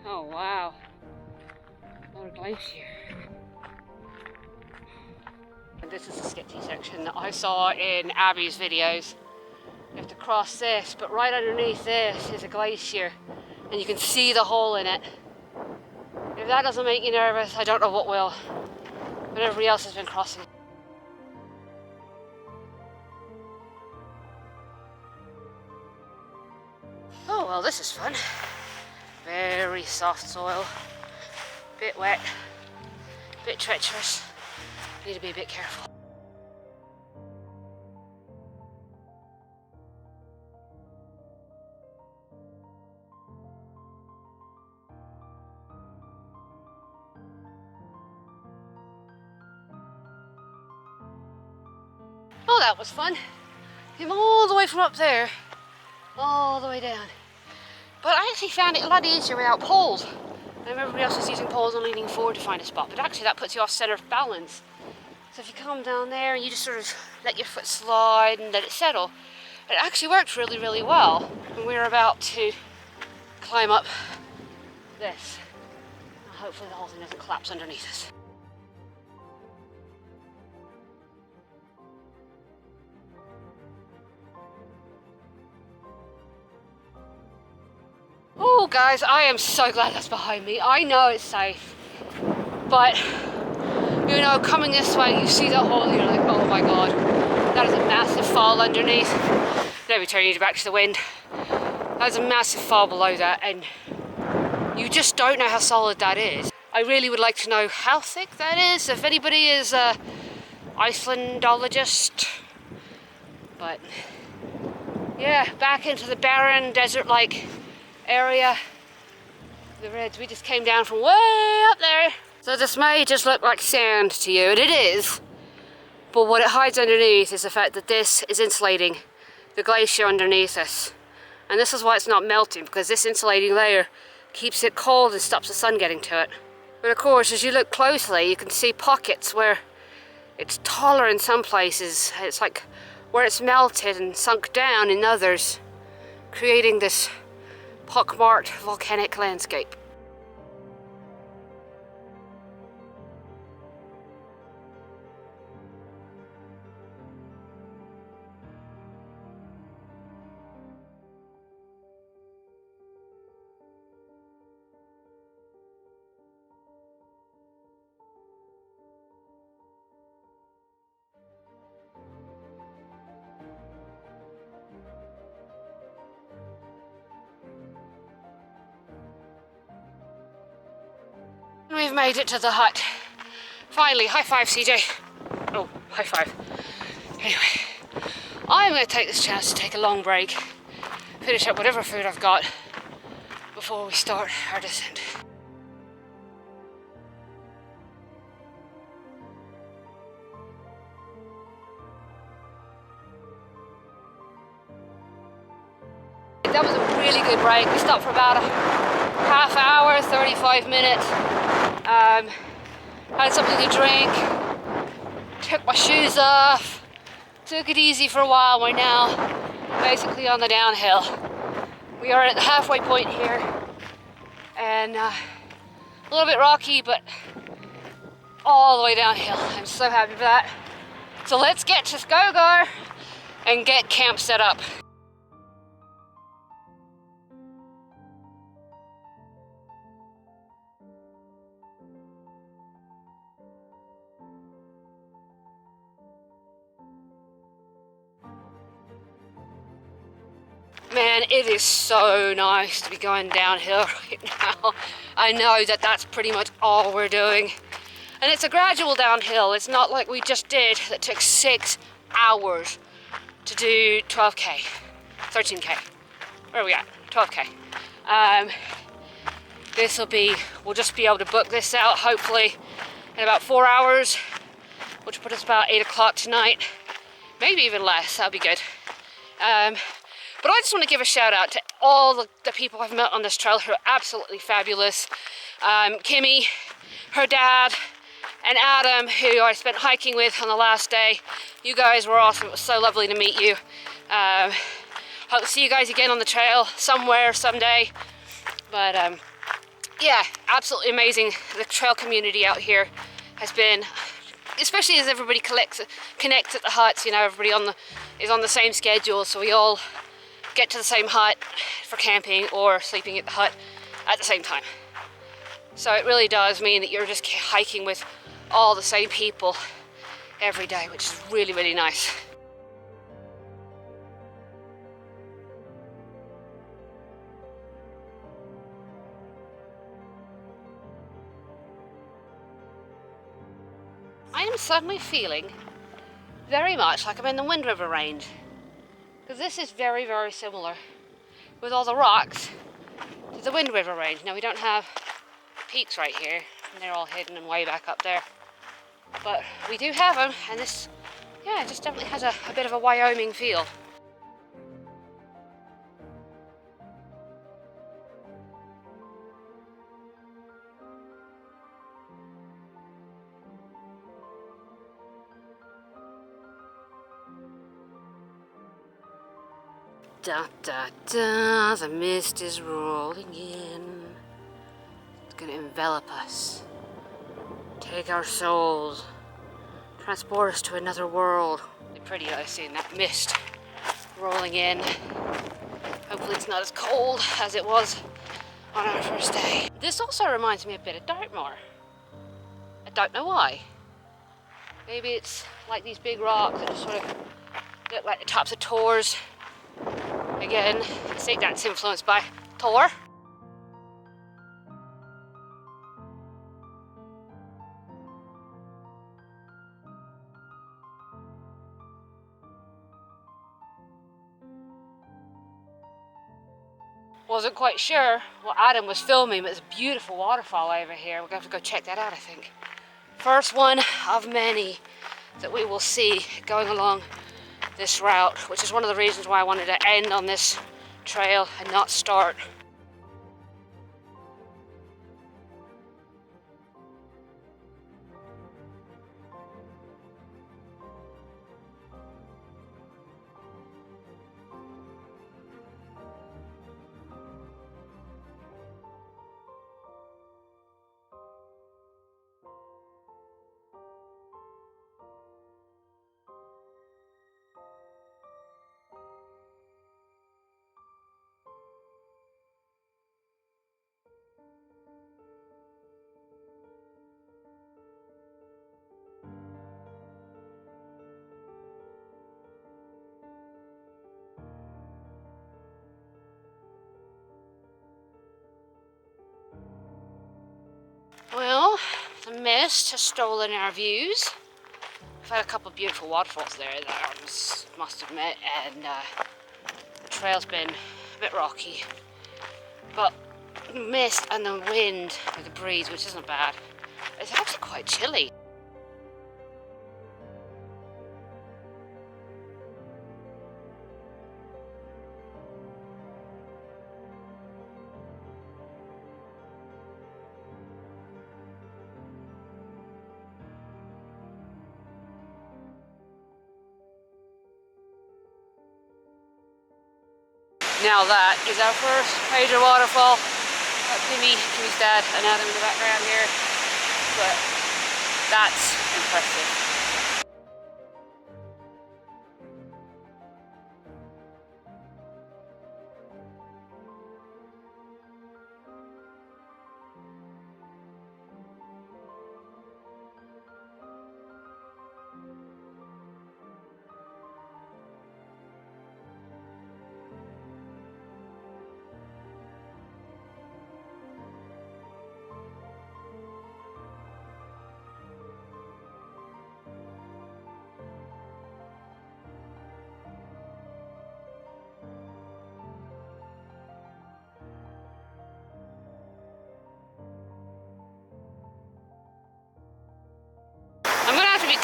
Oh wow, what a glacier. And this is the sketchy section that I saw in Abby's videos. You have to cross this, but right underneath this is a glacier and you can see the hole in it. If that doesn't make you nervous, I don't know what will. But everybody else has been crossing. Oh well, this is fun. Very soft soil, bit wet, bit treacherous. Need to be a bit careful. Oh, that was fun. Came all the way from up there, all the way down. But I actually found it a lot easier without poles. And everybody else is using poles and leaning forward to find a spot, but actually that puts you off center of balance. So if you come down there and you just sort of let your foot slide and let it settle, it actually worked really, really well when we were about to climb up this. Now hopefully the whole thing doesn't collapse underneath us. Oh guys, I am so glad that's behind me. I know it's safe, but you know, coming this way, you see that hole and you're like, oh my god, that is a massive fall underneath. Let me turn you back to the wind. There's a massive fall below that and you just don't know how solid that is. I really would like to know how thick that is, if anybody is a Icelandologist. But yeah, back into the barren desert-like area. The reds, we just came down from way up there. So this may just look like sand to you, and it is, but what it hides underneath is the fact that this is insulating the glacier underneath us. And this is why it's not melting, because this insulating layer keeps it cold and stops the sun getting to it. But of course, as you look closely, you can see pockets where it's taller in some places. It's like where it's melted and sunk down in others, creating this pockmarked volcanic landscape. We've made it to the hut. Finally, high five, CJ. Oh, high five. Anyway, I'm going to take this chance to take a long break, finish up whatever food I've got before we start our descent. That was a really good break. We stopped for about a half hour, 35 minutes. Had something to drink, took my shoes off, took it easy for a while. We're now basically on the downhill. We are at the halfway point here, and a little bit rocky, but all the way downhill. I'm so happy for that. So let's get to Skógar and get camp set up. Man, it is so nice to be going downhill right now. I know that that's pretty much all we're doing. And it's a gradual downhill. It's not like we just did that took 6 hours to do 12k, 13k. Where are we at? 12k. We'll just be able to book this out hopefully in about 4 hours, which will put us about 8 o'clock tonight. Maybe even less, that'll be good. But I just want to give a shout out to all the people I've met on this trail who are absolutely fabulous. Kimmy, her dad, and Adam, who I spent hiking with on the last day. You guys were awesome. It was so lovely to meet you. Hope to see you guys again on the trail somewhere, someday. But yeah, absolutely amazing. The trail community out here has been, especially as everybody connects at the huts, you know, everybody is on the same schedule, so we all get to the same hut for camping or sleeping at the hut at the same time. So it really does mean that you're just hiking with all the same people every day, which is really, really nice. I am suddenly feeling very much like I'm in the Wind River Range, because this is very, very similar with all the rocks to the Wind River Range. Now we don't have peaks right here, and they're all hidden and way back up there, but we do have them, and this, yeah, it just definitely has a bit of a Wyoming feel. Da da da, the mist is rolling in. It's gonna envelop us, take our souls, transport us to another world. It's pretty nice seeing that mist rolling in. Hopefully it's not as cold as it was on our first day. This also reminds me a bit of Dartmoor. I don't know why. Maybe it's like these big rocks that just sort of look like the tops of tors. Again, I think that's influenced by Thor. Wasn't quite sure what Adam was filming, but there's a beautiful waterfall over here. We're going to have to go check that out, I think. First one of many that we will see going along this route, which is one of the reasons why I wanted to end on this trail and not start. Well, the mist has stolen our views. We've had a couple of beautiful waterfalls there that I must admit, and the trail's been a bit rocky. But the mist and the wind with the breeze, which isn't bad, it's actually quite chilly. Now that is our first major waterfall. Kimmy's dad and Adam in the background here, but that's impressive.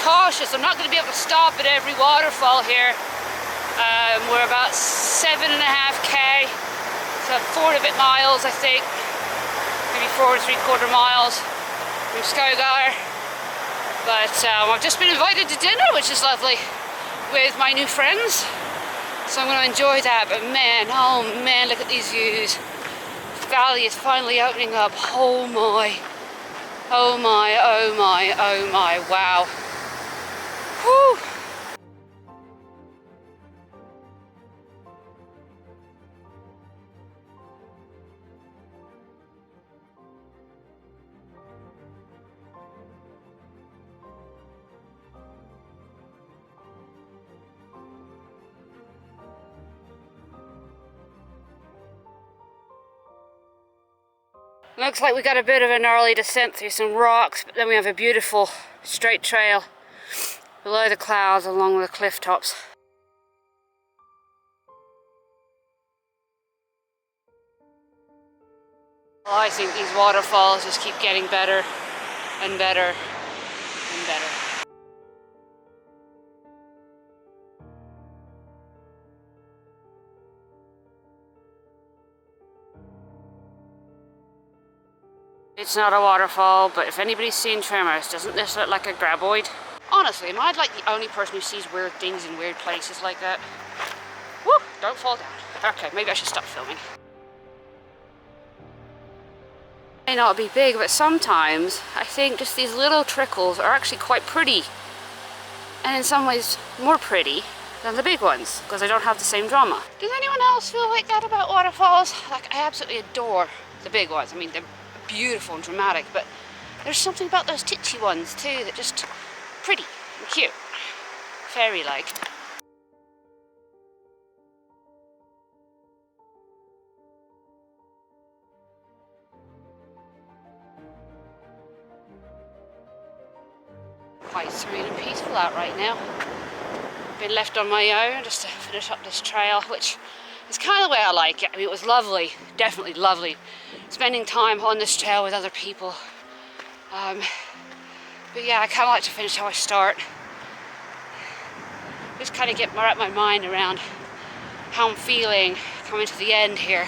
Cautious. I'm not going to be able to stop at every waterfall here. We're about 7.5k, so 4 and a bit miles, I think, maybe 4 3/4 miles from Skógar. But I've just been invited to dinner, which is lovely, with my new friends. So I'm going to enjoy that. But man, oh man, look at these views valley is finally opening up. Oh my, oh my, oh my, oh my, wow. Whew. Looks like we got a bit of an early descent through some rocks, but then we have a beautiful straight trail below the clouds along the cliff tops. Well, I think these waterfalls just keep getting better and better and better. It's not a waterfall, but if anybody's seen Tremors, doesn't this look like a graboid? Honestly, am I like the only person who sees weird things in weird places like that? Woo! Don't fall down. Okay, maybe I should stop filming. May not be big, but sometimes I think just these little trickles are actually quite pretty. And in some ways more pretty than the big ones, because they don't have the same drama. Does anyone else feel like that about waterfalls? Like, I absolutely adore the big ones. I mean, they're beautiful and dramatic, but there's something about those titsy ones too that just pretty and cute, fairy-like. Quite serene and peaceful out right now. Been left on my own just to finish up this trail, which is kind of the way I like it. I mean, it was lovely, definitely lovely, spending time on this trail with other people. But yeah, I kind of like to finish how I start. Just kind of wrap my mind around how I'm feeling coming to the end here.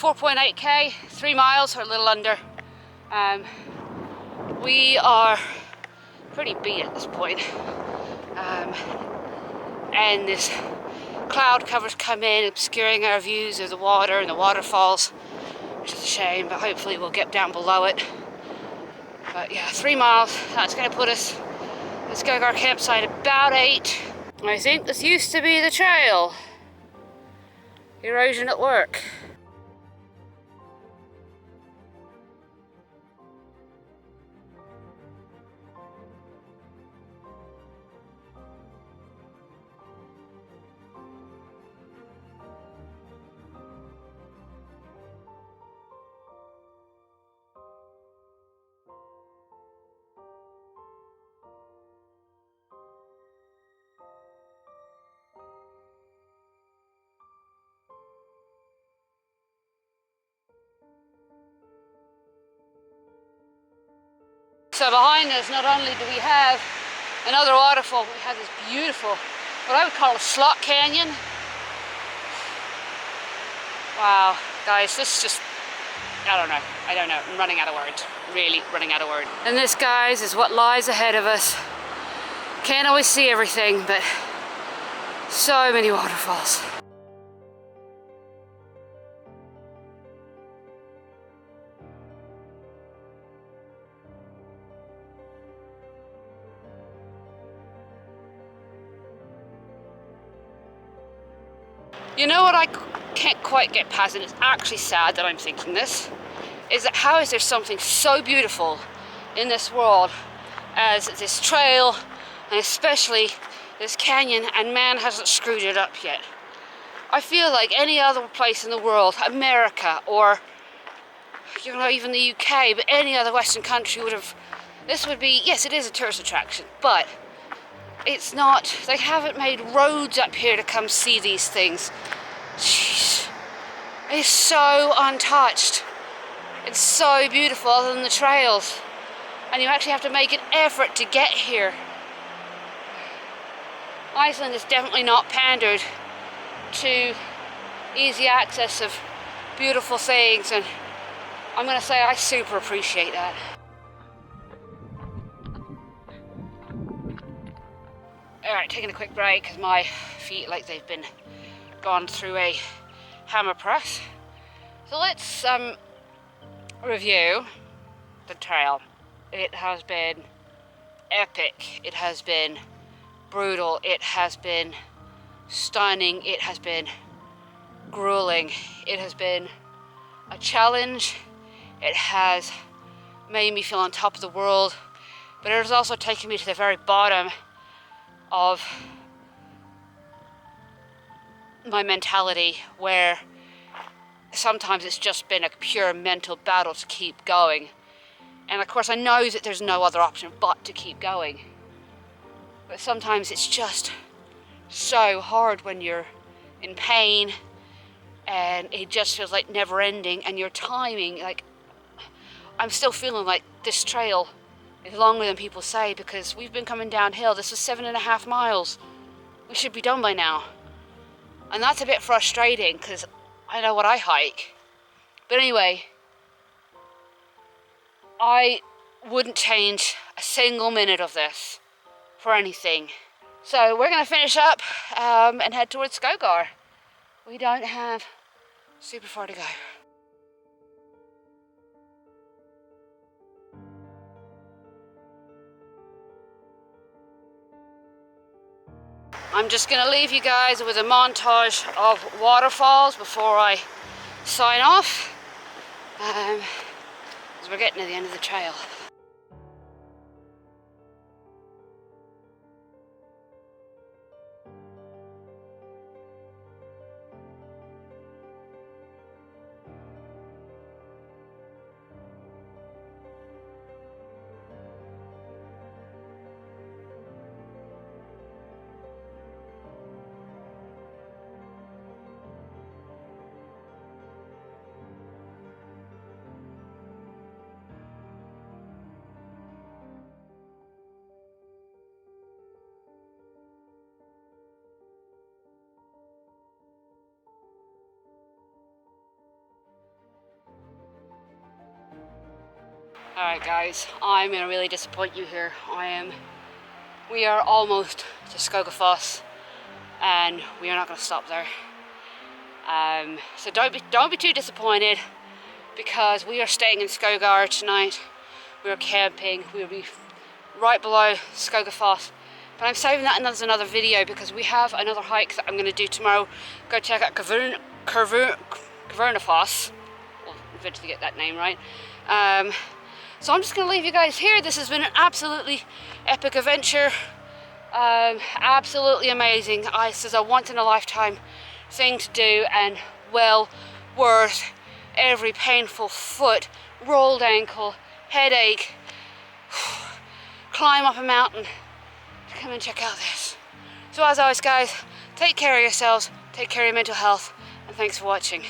.8k, 3 miles or a little under. We are pretty beat at this point. And this cloud cover's come in, obscuring our views of the water and the waterfalls, which is a shame, but hopefully we'll get down below it. But yeah, 3 miles, that's gonna put us at Skógar campsite about 8. I think this used to be the trail. Erosion at work. So behind us, not only do we have another waterfall, we have this beautiful, what I would call a slot canyon. Wow, guys, this is just, I don't know, I'm running out of words, really running out of words. And this, guys, is what lies ahead of us. Can't always see everything, but so many waterfalls. You know what I can't quite get past, and it's actually sad that I'm thinking this, is that how is there something so beautiful in this world as this trail, and especially this canyon, and man hasn't screwed it up yet. I feel like any other place in the world, America, or you know, even the UK, but any other Western country would have, this would be, yes, it is a tourist attraction, but it's not, they haven't made roads up here to come see these things. Jeez. It's so untouched. It's so beautiful other than the trails. and you actually have to make an effort to get here. Iceland is definitely not pandered to easy access of beautiful things, and I'm gonna say I super appreciate that. Alright, taking a quick break because my feet like they've been gone through a hammer press. So let's review the trail. It has been epic, it has been brutal, it has been stunning, it has been grueling, it has been a challenge, it has made me feel on top of the world, but it has also taken me to the very bottom of my mentality, where sometimes it's just been a pure mental battle to keep going. And of course I know that there's no other option but to keep going. But sometimes it's just so hard when you're in pain and it just feels like never ending, and your timing, like, I'm still feeling like this trail is longer than people say, because we've been coming downhill. This is 7.5 miles. We should be done by now. And that's a bit frustrating because I know what I hike. But anyway, I wouldn't change a single minute of this for anything. So we're going to finish up and head towards Skógar. We don't have super far to go. I'm just going to leave you guys with a montage of waterfalls before I sign off, as we're getting to the end of the trail. Alright guys, I'm going to really disappoint you here. We are almost to Skógafoss, and we are not going to stop there. So don't be too disappointed, because we are staying in Skógar tonight. We are camping. We will be right below Skógafoss. But I'm saving that as another video, because we have another hike that I'm going to do tomorrow. Go check out Fimmvörðuháls. We'll eventually get that name right. So I'm just going to leave you guys here. This has been an absolutely epic adventure. Absolutely amazing. This is a once-in-a-lifetime thing to do, and well worth every painful foot, rolled ankle, headache, climb up a mountain to come and check out this. So as always guys, take care of yourselves, take care of your mental health, and thanks for watching.